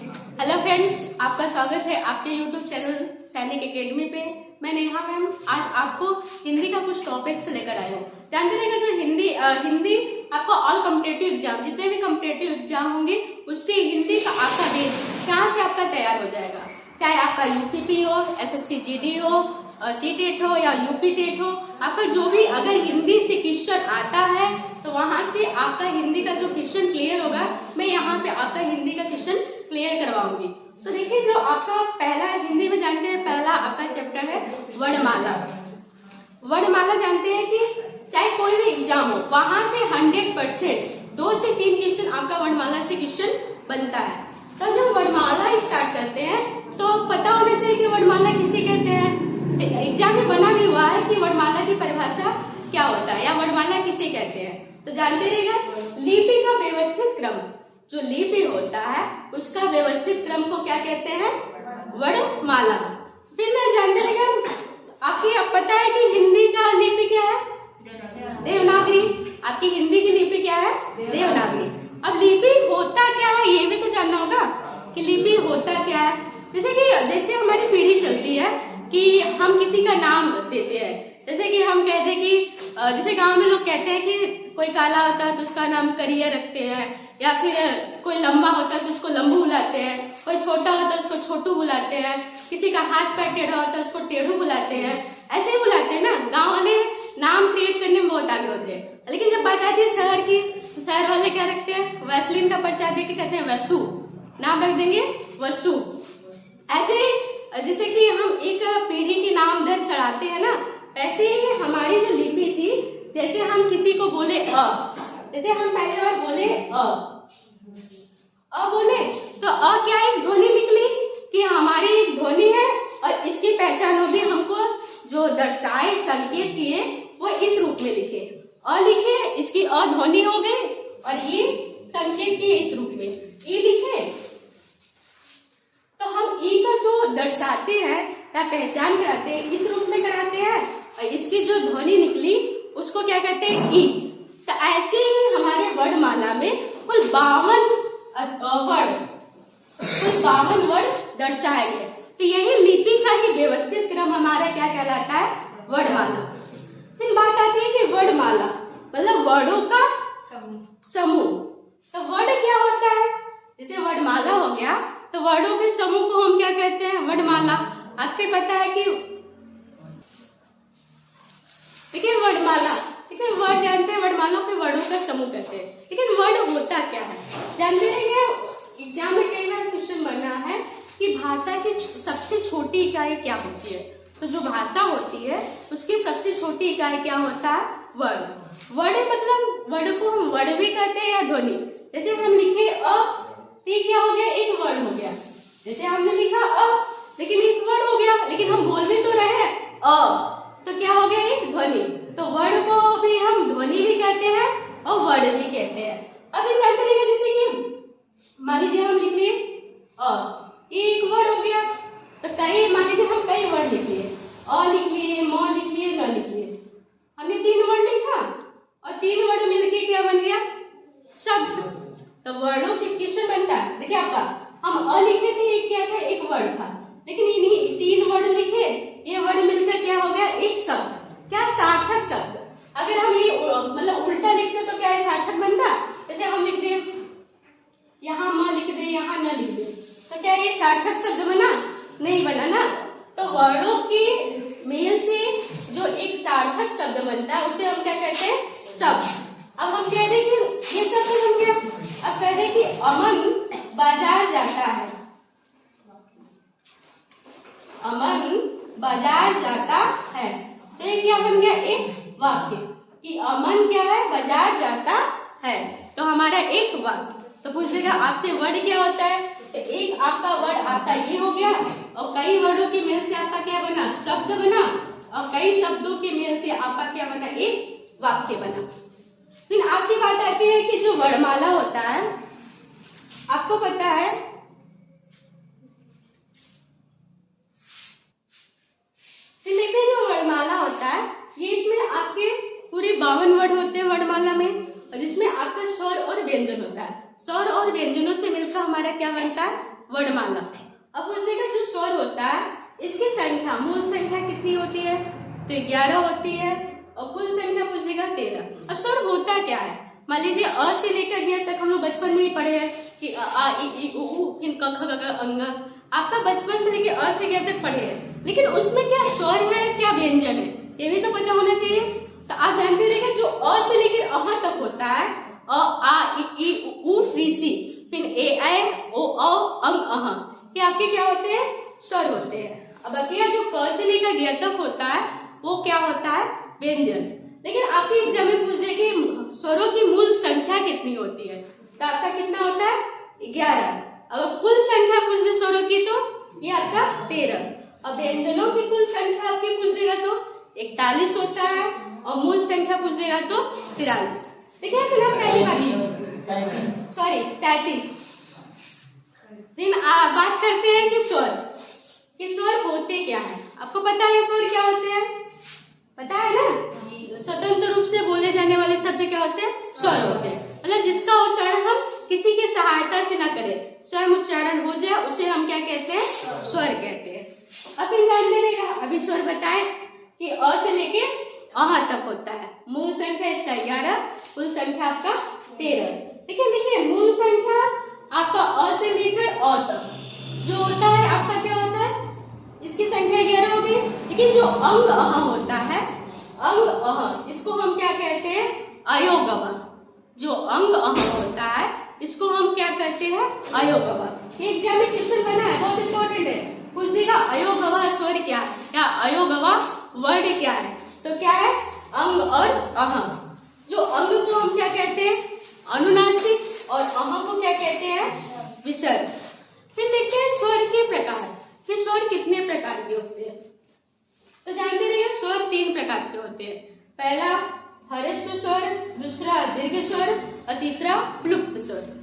Hello friends, आपका स्वागत है आपके यूट्यूब चैनल सैनिक एकेडमी पे। मैं नेहा मैम आज आपको हिंदी का कुछ टॉपिक्स लेकर आई हूँ। जानते रहेगा जो हिंदी आपको ऑल कॉम्पिटिटिव एग्जाम, जितने भी कॉम्पिटिटिव एग्जाम होंगे उससे हिंदी का आपका बेस यहाँ से आपका तैयार हो जाएगा। चाहे आपका यूपीपी हो, एसएससी जीडी हो, सीटेट हो या यूपी टेट हो, आपका जो भी अगर हिंदी से क्वेश्चन आता है तो वहां से आपका हिंदी का जो क्वेश्चन क्लियर होगा, मैं यहाँ पे आपका हिंदी का क्वेश्चन क्लियर करवाऊंगी। तो देखिए, जो आपका पहला हिंदी में जानते हैं, पहला आपका चैप्टर है वर्णमाला। वर्णमाला जानते हैं कि चाहे कोई भी एग्जाम हो वहां से 100% 2 से 3 क्वेश्चन आपका वर्णमाला से क्वेश्चन बनता है। तो जब वर्णमाला स्टार्ट करते हैं तो पता होना चाहिए कि वर्णमाला किसे कहते हैं। एग्जाम में बना भी हुआ है कि वर्णमाला की परिभाषा क्या होता है या वर्णमाला किसे कहते हैं। तो जानते रहिएगा, लिपि का व्यवस्थित क्रम, जो लिपि होता है उसका व्यवस्थित क्रम को क्या कहते हैं? वर्णमाला। फिर मैं जानते रहिएगा, आपको पता है कि हिंदी का लिपि क्या है? देवनागरी। आपकी हिंदी की लिपि क्या है? देवनागरी। अब लिपि होता क्या है ये भी तो जानना होगा कि लिपि होता क्या है। जैसे हमारी पीढ़ी चलती है कि हम किसी का नाम देते हैं, जैसे कि हम कहते हैं कि जैसे गांव में लोग कहते हैं कि कोई काला होता है तो उसका नाम करिया रखते हैं, या फिर कोई लंबा होता है तो उसको लंबू बुलाते हैं, कोई छोटा होता है उसको छोटू बुलाते हैं, किसी का हाथ पैर टेढ़ा होता है उसको टेढ़ू बुलाते हैं। ऐसे ही बुलाते हैं ना। गांव वाले नाम क्रिएट करने में बहुत आगे होते हैं, लेकिन जब बात आती है शहर की तो शहर वाले क्या रखते हैं? वैसलीन का पर्चा दे के कहते हैं वसु, नाम रख देंगे वसु। ऐसे जैसे कि हम एक पीढ़ी के नाम दर चढ़ाते हैं ना, वैसे ही हमारी जो लिपि थी, जैसे हम किसी को बोले जैसे हम पहले बार बोले बोले तो क्या एक ध्वनि निकली कि हमारी एक ध्वनि है और इसकी पहचान होगी। हमको जो दर्शाए संकेत किए वो इस रूप में लिखे, लिखे, इसकी ध्वनि हो गई और ये संकेत किए इस रूप में ई लिखे। तो हम ई का जो दर्शाते हैं या पहचान कराते हैं इस रूप में कराते हैं, और इसकी जो ध्वनि निकली उसको क्या कहते हैं? ई। तो ऐसे ही हमारे वर्णमाला में कुल 52 वर्ड दर्शाए गए। तो यही लिपि का ही व्यवस्थित क्रम हमारा क्या कहलाता है? वर्णमाला। फिर बात आती है कि वर्णमाला मतलब वर्णों का समूह। तो वर्ण क्या होता है? जैसे वर्णमाला हो गया तो वर्णों के समूह को हम क्या कहते हैं? वर्णमाला। आपको पता है कि देखिए वर्णमाला, देखिए वर्ड जानते हैं, वर्णमाला के वर्णों का समूह कहते हैं। लेकिन वर्ण होता क्या है जानते हैं? एग्जाम में कई बार क्वेश्चन बना है कि भाषा की सबसे छोटी इकाई क्या होती है। तो जो भाषा होती है उसकी सबसे छोटी इकाई क्या होता है? वर्ण। वर्ण मतलब वर्ण को हम वर्ण भी कहते हैं या ध्वनि। जैसे हम लिखे तो क्या हो गया? एक वर्ण हो गया। जैसे हमने लिखा लेकिन एक वर्ण हो गया, लेकिन हम बोल भी तो रहे तो क्या हो गया? एक ध्वनि। तो वर्ण को भी हम ध्वनि भी कहते हैं और वर्ण भी कहते हैं। अब ये जानते रहेगा, जैसे कि मान लीजिए हम लिख लिए एक वर्ड हो गया, तो कई मान लीजिए हम कई वर्ड लिख लिए, लिख लिए, म लिख लिए, न लिख लिए। हमने 3 वर्ड लिखा और 3 वर्ड मिलके क्या बन गया? शब्द। तो वर्णों के क्वेश्चन बनता है। देखिए आपका हम लिखे थे, एक क्या था? एक वर्ड था, लेकिन इन्हीं 3 वर्ड लिखे, ये वर्ड मिलकर क्या हो गया? एक शब्द। क्या? सार्थक शब्द। अगर हम ये मतलब उल्टा लिखते तो क्या सार्थक बनता? जैसे हम लिख दे यहाँ म लिख दे, यहाँ न लिख दे, तो क्या ये सार्थक शब्द बना? नहीं बना ना। तो वर्णों के मेल से जो एक सार्थक शब्द बनता है उसे हम क्या कहते हैं? शब्द। अब हम कह रहे कि ये शब्द बन गया। अब कह रहे कि अमन बाजार जाता है, अमन बाजार जाता है। तो ये क्या बन गया? एक वाक्य कि अमन क्या है? बाजार जाता है। तो हमारा एक वाक्य। तो पूछेगा आपसे वर्ड क्या होता है? तो एक आपका वर्ड आपका ये हो गया, और कई वर्डों के मेल से आपका क्या बना? शब्द बना, और कई शब्दों के मेल से आपका क्या बना? एक वाक्य बना। फिर आपकी बात आती है कि जो वर्णमाला होता है, आपको पता है देखिए जो वर्णमाला होता है ये इसमें आपके पूरे 52 वर्ड होते हैं वर्णमाला में, और जिसमें आपका स्वर और व्यंजन होता है। स्वर और व्यंजनों से मिलकर हमारा क्या बनता है, वर्णमाला। अब पूछेगा जो स्वर होता है इसकी संख्या, मूल संख्या कितनी होती है, तो 11 होती है, और कुल संख्या पूछेगा 13। अब स्वर होता क्या है, मान लीजिए अ से लेकर ग तक हम लोग बचपन में ही पढ़े हैं कि आ इ ई उ ऊ, फिर क ख ग घ अंग, आपका बचपन से लेकर अ से ग तक पढ़े हैं, लेकिन उसमें क्या स्वर है क्या व्यंजन है ये भी तो पता होना चाहिए। तो आप जानते रहिए जो अ से लेकर अह तक होता है, अ आ इ ई उ ऊ ऋषि, फिर ए ऐ ओ औ अंग अह, ये आपके क्या होते हैं, स्वर होते हैं। अब बकिया जो क से लेकर ग तक होता है वो क्या होता है, व्यंजन। लेकिन आपके एग्जाम में पूछ दे कि स्वरों की मूल संख्या कितनी होती है, तो आपका कितना होता है, 11। अगर कुल संख्या पूछ दे स्वरों की तो ये आपका 13। अब व्यंजनों की कुल संख्या आपकी पूछ देगा तो 41 होता है, और मूल संख्या पूछ देगा तो 43। देखिए फिर पहली बात, सॉरी 33। फिर बात करते हैं कि स्वर होते क्या है। आपको पता है स्वर क्या होते हैं, पता है ना, स्वतंत्र रूप से बोले जाने वाले शब्द क्या होते हैं, स्वर होते हैं। मतलब जिसका उच्चारण हम किसी की सहायता से ना करें, स्वयं उच्चारण हो जाए उसे हम क्या कहते हैं, स्वर कहते हैं। अब इन जानते रहेगा, अभी स्वर बताए कि अ से लेके अह तक होता है, मूल संख्या इसका 11, कुल संख्या आपका 13। देखिए मूल संख्या आपका अ से लेकर अ तक जो होता है आपका क्या होता है, इसकी संख्या 11 होगी। लेकिन जो अंग अह होता है, अंग अह इसको हम क्या कहते हैं, अयोगवा। जो अंग अह होता है इसको हम क्या कहते हैं, अयोगवा। ये एग्जाम में क्वेश्चन बना है, बहुत इंपॉर्टेंट है, पूछ देगा अयोगवा स्वर क्या है, या अयोगवा वर्ड क्या है, तो क्या है, अंग और अह। जो अंग को हम क्या कहते हैं, अनुनासिक, और अह को क्या कहते हैं, विसर्ग। फिर देखते हैं स्वर के प्रकार, कि स्वर कितने प्रकार के होते हैं। तो जानते रहिए स्वर 3 प्रकार के होते हैं। पहला ह्रस्व स्वर, दूसरा दीर्घ स्वर, और तीसरा प्लुप्त स्वर।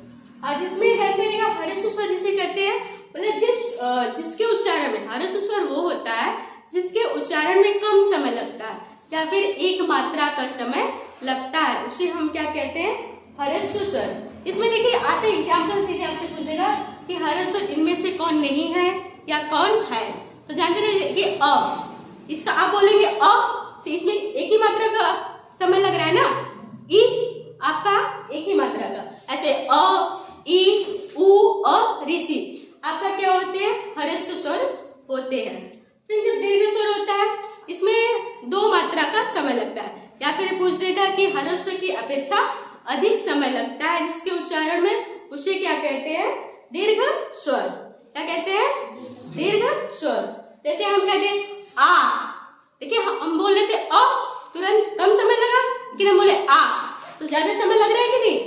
जिसमें जानते रहिएगा ह्रस्व स्वर जिसे कहते हैं, मतलब जिसके उच्चारण में, ह्रस्व स्वर वो होता है जिसके उच्चारण में कम समय लगता है या फिर एक मात्रा का समय लगता है, उसे हम क्या कहते हैं, ह्रस्व स्वर। इसमें देखिए आते एग्जाम्पल सीधे आपसे पूछ देगा कि ह्रस्व इनमें से कौन नहीं है या कौन है। तो जानते रहिए कि अ, इसका आप बोलेंगे अ, तो इसमें एक ही मात्रा का समय लग रहा है ना, ई आपका एक ही मात्रा का, ऐसे अ ई उ अ ऋषि आपका क्या होते हैं, ह्रस्व स्वर होते हैं। फिर जब दीर्घ स्वर होता है इसमें 2 मात्रा का समय लगता है, या फिर पूछ देगा कि ह्रस्व की अपेक्षा अधिक समय लगता है जिसके उच्चारण में, उसे क्या कहते हैं, दीर्घ स्वर। क्या कहते हैं, दीर्घ स्वर। जैसे हम कहते हैं आ, देखिए हम बोल लेते अ, तुरंत कम समय लगा, लेकिन हम बोले आ तो ज्यादा समय लग रहा है कि नहीं,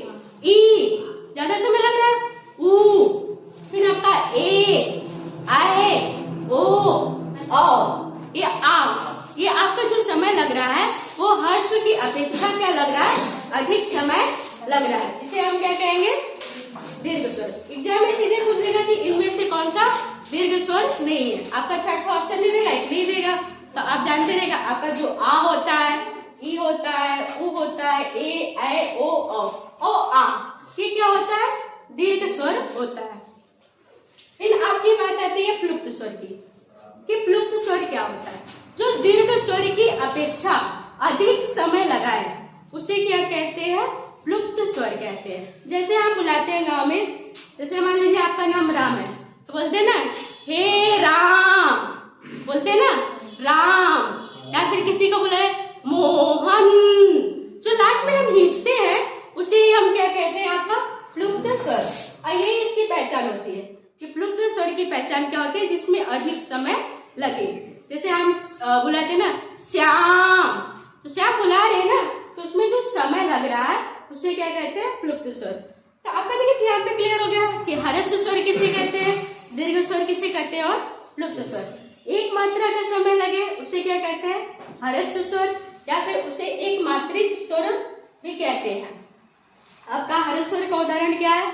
ई ज्यादा समय लग रहा है, ऊ, फिर आपका ए आए ओ औ, ये आ, ये आपका जो समय लग रहा है वो ह्रस्व की अपेक्षा क्या लग रहा है, अधिक समय लग रहा है, इसे हम क्या कहेंगे, दीर्घ स्वर। एग्जाम में सीधे पूछ लेगा कि इनमें से कौन सा दीर्घ स्वर नहीं है, आपका छठवां ऑप्शन नहीं देगा, एक नहीं देगा। तो आप जानते रहेगा आपका जो आ होता है, ई होता है, उ होता है, ए ऐ ओ औ आ, ये क्या होता है, दीर्घ स्वर होता है। फिर आपकी बात आती है प्लुप्त स्वर की, कि प्लुप्त स्वर क्या होता है, जो दीर्घ स्वर की अपेक्षा अधिक समय लगाए उसे क्या कहते हैं, प्लुप्त स्वर कहते हैं। जैसे हम बुलाते हैं गांव में, जैसे मान लीजिए आपका नाम राम है तो बोलते हैं ना हे राम, बोलते हैं ना राम, या फिर किसी को बुलाए मोहन, जो लास्ट में हम खींचते हैं उसे ही हम क्या कहते हैं, आपका प्लुप्त स्वर। और यही इसकी पहचान होती है कि प्लुप्त स्वर की पहचान क्या होती है, जिसमें अधिक समय लगे। जैसे हम बुलाते हैं ना श्याम, तो श्याम बुला रहे हैं ना, तो उसमें जो समय लग रहा है उसे क्या कहते हैं, प्लुप्त स्वर। तो आपका देखिए यहाँ पे क्लियर हो गया कि ह्रस्व स्वर किसे कहते हैं, दीर्घ स्वर किसे कहते हैं, और प्लुप्त स्वर। एक मात्रा का समय लगे उसे क्या कहते हैं, ह्रस्व स्वर, या फिर उसे एक मात्रिक स्वर भी कहते हैं। आपका ह्रस्व स्वर का उदाहरण क्या है,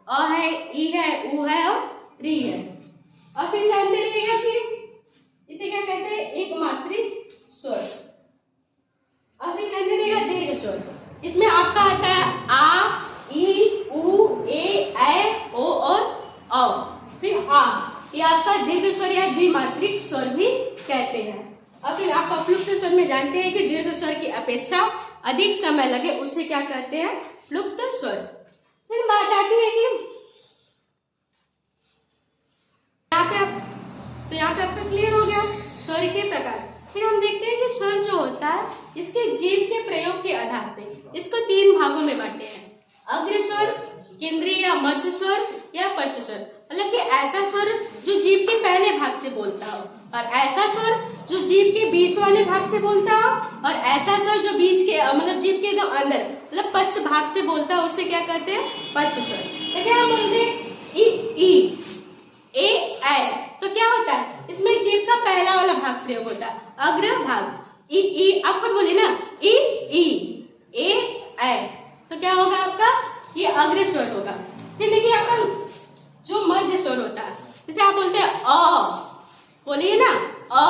अ है, ई है, उ है और री है। और फिर जानते रहिएगा कि इसे क्या कहते हैं, एक मात्रिक स्वर। और फिर जानते रहिएगा दीर्घ स्वर, इसमें आपका आता है आ ई उ ए फिर आ, ये आपका दीर्घ स्वर या द्विमात्रिक स्वर भी कहते हैं। और फिर आपका प्लुप्त स्वर में जानते हैं कि दीर्घ स्वर की अपेक्षा अधिक समय लगे उसे क्या कहते हैं, प्लुप्त स्वर। फिर बात आती है कि यहाँ पे आपका क्लियर हो गया स्वर के प्रकार। फिर हम देखते हैं कि स्वर जो होता है इसके जीव के प्रयोग के आधार पे इसको 3 भागों में बांटे हैं, अग्र स्वर, केंद्रीय या मध्य स्वर या पश्च स्वर। मतलब कि ऐसा स्वर जो जीव के पहले भाग से बोलता हो, और ऐसा स्वर जो जीव के बीच वाले भाग से बोलता हो, और ऐसा स्वर जो बीच के मतलब जीव के एकदम अंदर मतलब पश्च भाग से बोलता है, उसे क्या कहते हैं, पश्च स्वर। जैसे हम बोलते हैं ई, ए, ऐ, तो क्या होता है इसमें जीव का पहला वाला भाग प्रयोग होता है, अग्र भाग। ई, आप खुद बोलिए ना, ई, ए, ऐ, तो क्या होगा आपका, ये अग्र स्वर होगा। फिर देखिए आपका जो मध्य स्वर होता है, जैसे आप बोलते हैं अ, बोलिए ना अ,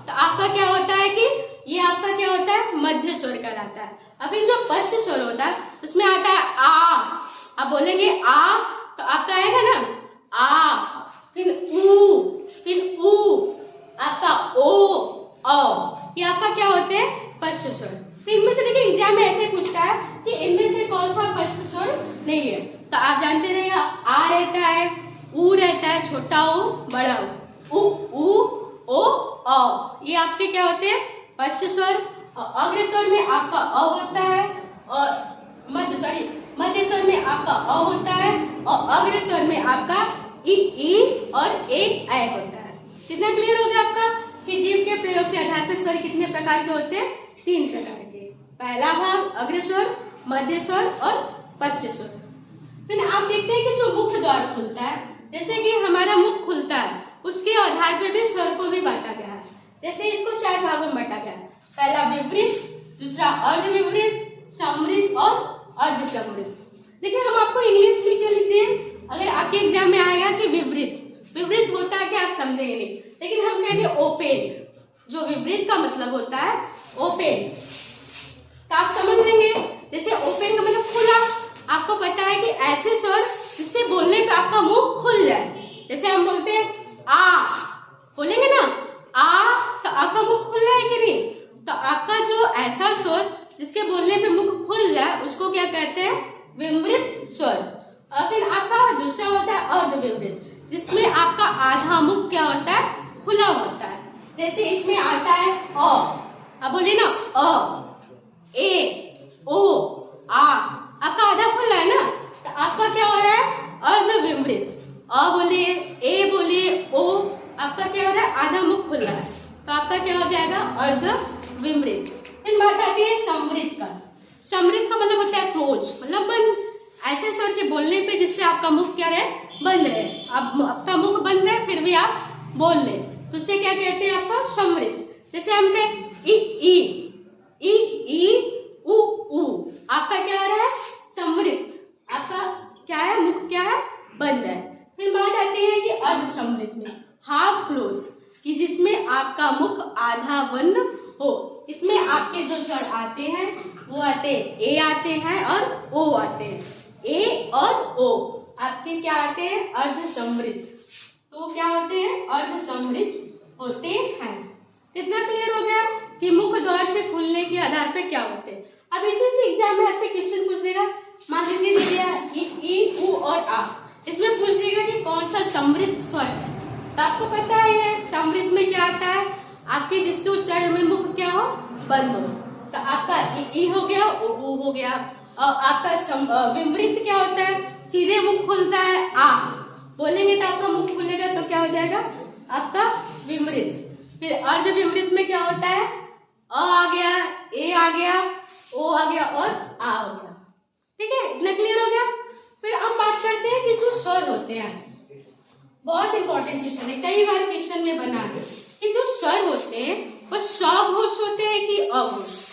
तो आपका क्या होता है कि ये आपका क्या होता है, मध्य स्वर कहलाता है। अब फिर जो पश्च स्वर होता है उसमें आता है आ, आप बोलेंगे आ तो आपका आएगा ना आ, फिर ऊ, आपका ओ, औ, ये आपका क्या होते हैं, पश्च स्वर। तो इनमें से देखिए एग्जाम में ऐसे पूछता है कि इनमें से कौन सा पश्च स्वर नहीं है, तो आप जानते रहिए आ रहता है, ऊ रहता है, छोटा ऊ, बड़ा ऊ, ओ, औ, ये आपके क्या होते हैं, पश्च स्वर। अग्र स्वर में आपका अ होता है, और मध्य स्वर में आपका अ होता है, और अग्र स्वर में आपका ई और एक ऐ होता है। कितना क्लियर हो गया आपका कि जीव के प्रयोग के आधार पर स्वर कितने प्रकार के होते हैं, 3 प्रकार के। पहला भाग अग्र स्वर, मध्य स्वर और पश्च स्वर। फिर आप देखते हैं कि जो मुख द्वार खुलता है, जैसे कि हमारा मुख खुलता है उसके आधार पर भी स्वर को भी बांटा गया है। जैसे इसको 4 भागों में बांटा गया है, पहला विवृत, दूसरा अर्धविवृत, समृद्ध और अर्धसमृद्ध। देखिए हम आपको इंग्लिश में क्या लिखते हैं, अगर आपके एग्जाम में आएगा कि विवृत होता है कि आप समझेंगे नहीं, लेकिन हम कहते हैं ओपन, जो विवृत का मतलब होता है ओपन, तो आप समझ लेंगे। जैसे ओपन का मतलब खुला, आपको पता है कि ऐसे स्वर जिससे बोलने पे आपका मुंह खुल जाए। जैसे हम बोलते हैं आ, बोलेंगे ना आ, तो आपका मुंह खुल रहा है कि नहीं, तो आपका जो ऐसा स्वर जिसके बोलने पे मुख खुल जाए उसको क्या कहते हैं, विवृत स्वर। और फिर आपका दूसरा होता है अर्धविवृत, जिसमें आपका आधा मुख क्या होता है, खुला होता है। जैसे इसमें आता है अ, अब बोलिए ना अ, ए, ओ, आ, आपका आधा खुला है ना, तो आपका क्या हो रहा है, अर्धविवृत। अ बोलिए, ए बोलिए, ओ, आपका क्या हो रहा है, आधा मुख खुला है, तो आपका क्या हो जाएगा, अर्धविवृत। फिर बात आती है समृद्ध का। समृद्ध का मतलब होता है क्लोज, मतलब बंद, ऐसे स्वर के बोलने पे जिससे आपका मुख क्या रहे, बंद रहे। आपका मुख बंद रहे फिर भी आप बोल ले, तो उसे क्या कहते हैं, आपका समृद्ध। जैसे हम कहें ई, ऊ, आपका क्या आ रहा है, समृद्ध, आपका क्या है, मुख क्या है, बंद है। फिर बात आती है कि अर्धसमृद्ध में, हाफ क्लोज, कि जिसमें आपका मुख आधा बंद हो। इसमें आपके जो स्वर आते हैं वो आते हैं, ए आते हैं और ओ आते हैं, ए और ओ आपके क्या आते हैं, अर्धसमृद्ध। तो क्या होते हैं, अर्धसमृद्ध होते हैं। कितना क्लियर हो गया कि मुख द्वार से खुलने के आधार पे क्या होते हैं। अब इसी से एग्जाम में आपसे क्वेश्चन पूछ देगा, मान लीजिए ई, ऊ और आ, इसमें पूछ देगा कि कौन सा समृद्ध स्वर है। तो आपको पता है समृद्ध में क्या आता है, आपके जिसके उच्चारण में मुख क्या हो, बंद हो। तो आपका ई हो गया, ऊ हो गया, और आपका विवृत क्या होता है, सीधे मुख खुलता है, आ बोलेंगे तो आपका मुख खुलेगा, तो क्या हो जाएगा, आपका विवृत। फिर अर्धविवृत में क्या होता है, अ आ गया, ए आ गया, ओ आ गया और आ हो गया। ठीक है, इतना क्लियर हो गया। फिर हम बात करते हैं कि जो स्वर होते हैं, बहुत इंपॉर्टेंट क्वेश्चन है, कई बार क्वेश्चन में बना है कि जो स्वर होते हैं वो सघोष होते हैं कि अघोष।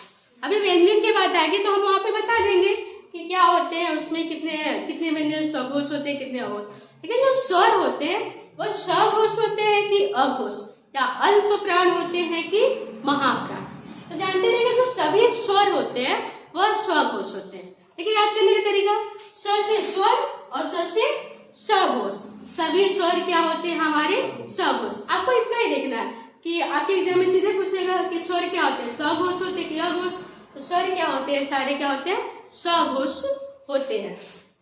अभी व्यंजन की बात आएगी तो हम वहां पे बता देंगे कि क्या होते हैं, उसमें कितने व्यंजन सघोष होते हैं, कितने अघोष। लेकिन जो स्वर होते हैं वो सघोष होते हैं कि अघोष, या अल्प प्राण होते हैं कि महाप्राण। तो जानते रहिएगा जो सभी स्वर होते हैं वह स्वघोष होते हैं। देखिए याद करने का तरीका, स से स्वर और स से सघोष। सभी स्वर क्या होते हैं हमारे सघोष। आपको इतना ही देखना है कि आपके एग्जाम में सीधे पूछेगा कि स्वर क्या होते हैं, सघोष होते हैं कि अघोष। तो स्वर क्या होते हैं, सारे क्या होते हैं, सघोष होते हैं।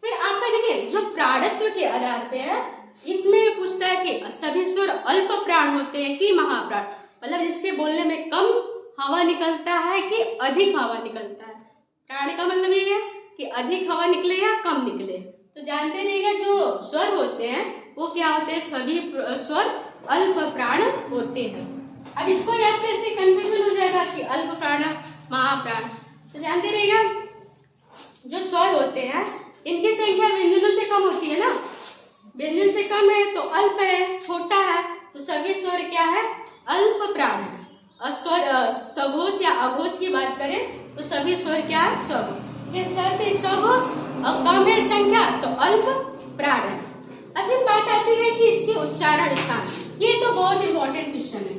फिर आपका देखिए जो प्राणत्व के आधार पे है, इसमें पूछता है कि सभी स्वर अल्प प्राण होते हैं कि महाप्राण, मतलब जिसके बोलने में कम हवा निकलता है कि अधिक हवा निकलता है। प्राण का मतलब ये है कि अधिक हवा निकले या कम निकले। तो जानते रहिएगा जो स्वर होते हैं वो क्या होते हैं, सभी स्वर अल्प प्राण होते हैं। अब इसको याद कैसे, कंफ्यूजन हो जाएगा कि अल्प प्राण महाप्राण। तो जानते रहिएगा जो स्वर होते हैं इनकी संख्या व्यंजनों से कम होती है ना, व्यंजन से कम है तो अल्प है, छोटा है, तो सभी स्वर क्या है, अल्प प्राण है। और स्वर सघोष या अघोष की बात करें तो सभी स्वर क्या है, सघोष। ये स से सघोष और कम है संख्या तो अल्प प्राण है। अब फिर बात आती है कि इसके उच्चारण स्थान। ये तो बहुत इंपॉर्टेंट क्वेश्चन है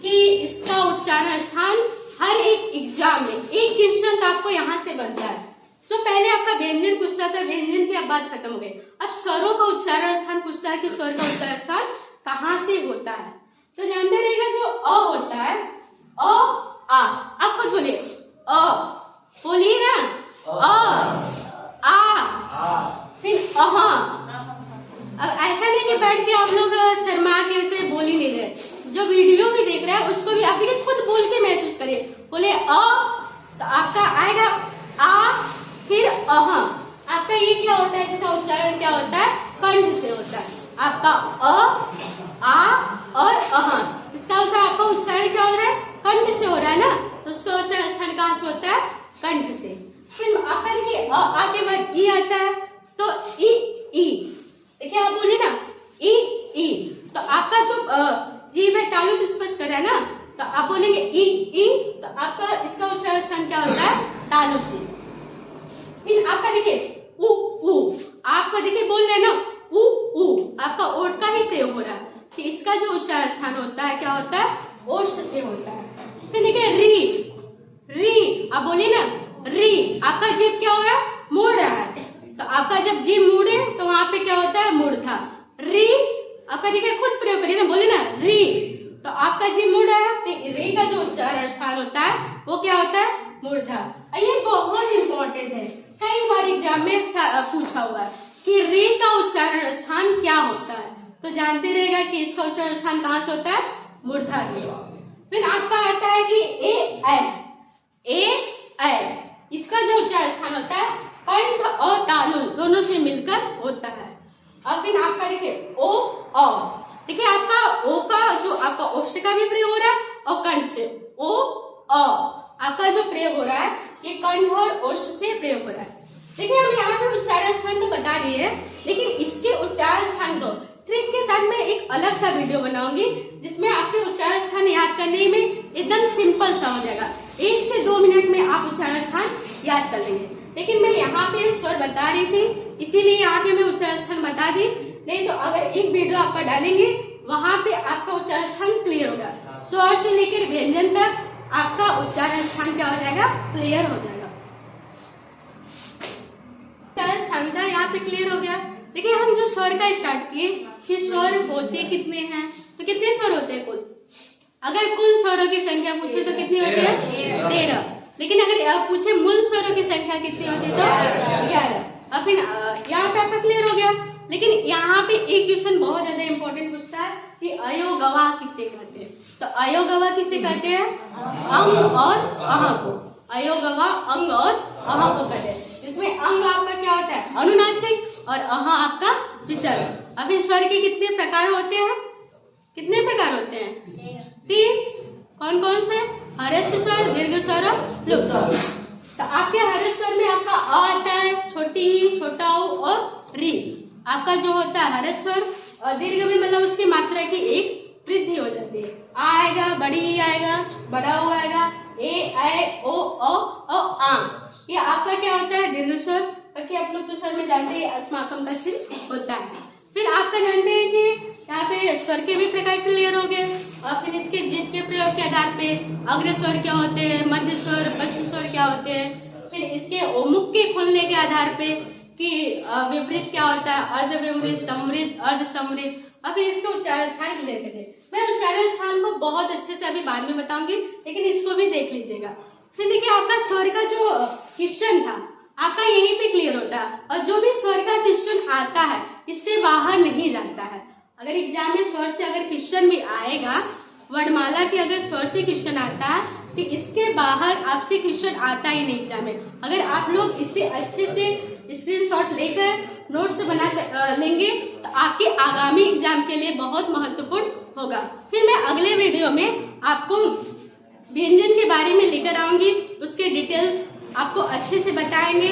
कि इसका उच्चारण स्थान हर एक एग्जाम में एक क्वेश्चन तो आपको यहाँ से बनता है। जो पहले आपका व्यंजन पूछता था, व्यंजन की अब बात खत्म हो गई। अब स्वरों का उच्चारण स्थान पूछता है कि स्वर का उच्चारण स्थान कहाँ से होता है। तो जानते रहिएगा जो अ होता है, अ आ, आप खुद बोलिए अ, बोलिए ना, अ आ, फिर अह। अब ऐसा नहीं कि बैठ के आप लोग शर्मा के उसे बोल ही नहीं रहे, जो वीडियो भी देख रहा है उसको भी आप देखिए, खुद बोल के महसूस करिए। बोले अ तो आपका आएगा आ, फिर अह। आपका ये क्या होता है, इसका उच्चारण क्या होता है, कंठ से होता है। आपका अ, आ और अह, इसका उच्चारण आपका उच्चारण क्या हो रहा है, कंठ से हो रहा है ना, तो उसका उच्चारण स्थान कहाँ से होता है, कंठ से। फिर आपका देखिए अ आ के बाद ई आता है तो ई, देखिए आप बोलिए ना ई, तो आपका जो जीभ है तालु से स्पर्श कर रहा है ना, तो आप बोलेंगे ई, तो आपका इसका उच्चारण स्थान क्या होता है, तालु से। फिर आपका देखिए उ, आपका देखिए बोल रहे ना उ, आपका ओठ का ही प्रयोग हो रहा है, कि इसका जो उच्चारण स्थान होता है क्या होता है, ओष्ठ से होता है। फिर देखिए री, आप बोलिए ना री, आपका जीभ क्या हो रहा है, मुड़ रहा है, तो आपका जब जीभ मुड़े तो वहां पे क्या होता है, मूर्धा। री, आपका देखिए खुद प्रयोग करिए ना, बोले ना री, तो आपका जीभ मुड़ रहा है तो री का जो उच्चारण स्थान होता है वो क्या होता है, मूर्धा। ये बहुत इंपॉर्टेंट है, कई बार एग्जाम में पूछा हुआ है कि री का उच्चारण स्थान क्या होता है। तो जानते रहेगा कि इसका उच्चारण स्थान कहाँ से होता है, मूर्धा से। फिर आपका आता है कि ए, इसका जो उच्चारण स्थान होता है कंठ और तालु दोनों से मिलकर होता है। और फिर आपका देखिए ओ, अ, देखिए आपका ओ का जो आपका ओष्ठ का भी प्रयोग हो रहा है और कंठ से, ओ, अ, आपका जो प्रयोग हो रहा है ये कंठ और ओष्ठ से प्रयोग हो रहा है। देखिए हम यहाँ पे उच्चारण स्थान तो बता दिए हैं, लेकिन इसके उच्चारण स्थान को ट्रिक के साथ मैं एक अलग सा वीडियो बनाऊंगी जिसमें आपके उच्चारण स्थान याद करने में एकदम सिंपल सा हो जाएगा। 1 से 2 मिनट में आप उच्चारण स्थान याद कर लेंगे। लेकिन मैं यहाँ पे स्वर बता रही थी इसीलिए यहाँ पे मैं उच्चारण स्थान बता दी, नहीं तो अगर एक वीडियो आपका डालेंगे वहां पे आपका उच्चारण स्थान क्लियर होगा। स्वर से लेकर व्यंजन तक आपका उच्चारण स्थान क्या हो जाएगा, क्लियर हो जाएगा। उच्चारण स्थान था यहाँ पे क्लियर हो गया। देखिए हम जो स्वर का स्टार्ट किए कि स्वर होते कितने हैं, तो कितने स्वर होते हैं कुल, अगर कुल स्वरों की संख्या पूछे तो कितनी होती है, 13। लेकिन अगर पूछे मूल स्वरों की संख्या कितनी होती है तो 11। अब फिर यहाँ पे आपका क्लियर हो गया। लेकिन यहाँ पे एक क्वेश्चन बहुत ज्यादा इंपॉर्टेंट पूछता है कि अयोगवा किसे कहते हैं। तो अयोगवा किसे कहते हैं, अंग और अह को। अयोगवा अंग और अह को कहते हैं। इसमें अंग आपका क्या होता है, अनुनासिक, और अह आपका विसर्ग। अब इस स्वर के कितने प्रकार होते हैं, कितने प्रकार होते हैं, 3। कौन कौन से, हर्ष स्वर, दीर्घ स्वर और लुप्त स्वर। तो आपके हर्ष स्वर में आपका अ आता है, छोटी ही, छोटा ऊ और री। आपका जो होता है हर्ष स्वर और दीर्घ में मतलब उसकी मात्रा की एक वृद्धि हो जाती है। आ आएगा, बड़ी ई आएगा, बड़ा ओ आएगा, ए, ऐ, ओ, औ, आ। ये आपका क्या होता है, दीर्घ स्वर। बाकी आप लोग तो स्वर में जानते हैं अस्माकम का चिन्ह होता है। फिर आपका जानते हैं कि यहाँ पे स्वर के भी प्रकार क्लियर हो गए। और फिर इसके जीभ के प्रयोग के आधार पे अग्र स्वर क्या होते हैं, मध्य स्वर, पश्च स्वर क्या होते हैं। फिर इसके मुख के खुलने के आधार पे कि विपरीत क्या होता है, अर्ध विपरीत, समृद्ध, अर्ध समृद्ध, और फिर इसके उच्चारण स्थान क्लियर करिए। मैं उच्चारण स्थान को बहुत अच्छे से अभी बाद में बताऊंगी, लेकिन इसको भी देख लीजिएगा। फिर देखिए आपका स्वर का जो क्वेश्चन था आपका यहीं पे क्लियर होता है, और जो भी स्वर का क्वेश्चन आता है इससे बाहर नहीं जाता है। अगर एग्जाम में स्वर से अगर क्वेश्चन भी आएगा, वर्णमाला के अगर स्वर से क्वेश्चन आता है तो इसके बाहर आपसे क्वेश्चन आता ही नहीं एग्जाम में। अगर आप लोग इसे अच्छे से स्क्रीनशॉट लेकर नोट्स बना लेंगे तो आपके आगामी एग्जाम के लिए बहुत महत्वपूर्ण होगा। फिर मैं अगले वीडियो में आपको व्यंजन के बारे में लेकर आऊंगी, उसके डिटेल्स आपको अच्छे से बताएंगे,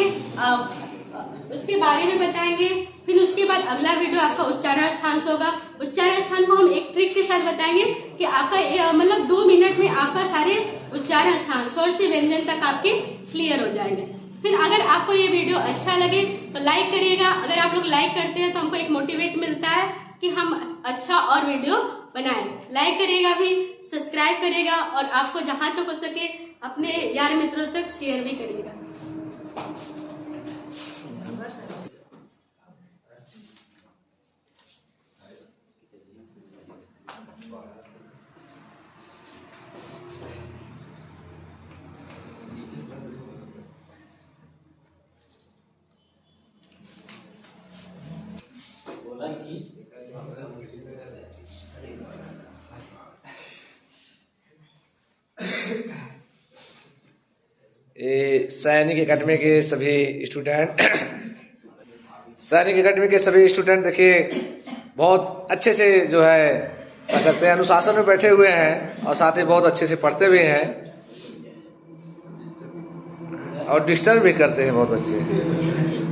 उसके बारे में बताएंगे। फिर उसके बाद अगला वीडियो आपका उच्चारण स्थान से होगा। उच्चारण स्थान को हम एक ट्रिक के साथ बताएंगे कि आपका मतलब 2 मिनट में आपका सारे उच्चारण स्थान स्वर से व्यंजन तक आपके क्लियर हो जाएंगे। फिर अगर आपको ये वीडियो अच्छा लगे तो लाइक करिएगा। अगर आप लोग लाइक करते हैं तो हमको एक मोटिवेट मिलता है कि हम अच्छा और वीडियो बनाएं। लाइक करिएगा भी, सब्सक्राइब करिएगा, और आपको जहां तक हो सके अपने यार मित्रों तक शेयर भी करिएगा। ये सैनिक एकेडमी के सभी स्टूडेंट सैनिक एकेडमी के सभी स्टूडेंट देखिए बहुत अच्छे से जो है कह सकते हैं अनुशासन में बैठे हुए हैं, और साथ ही बहुत अच्छे से पढ़ते भी हैं और डिस्टर्ब भी करते हैं बहुत बच्चे।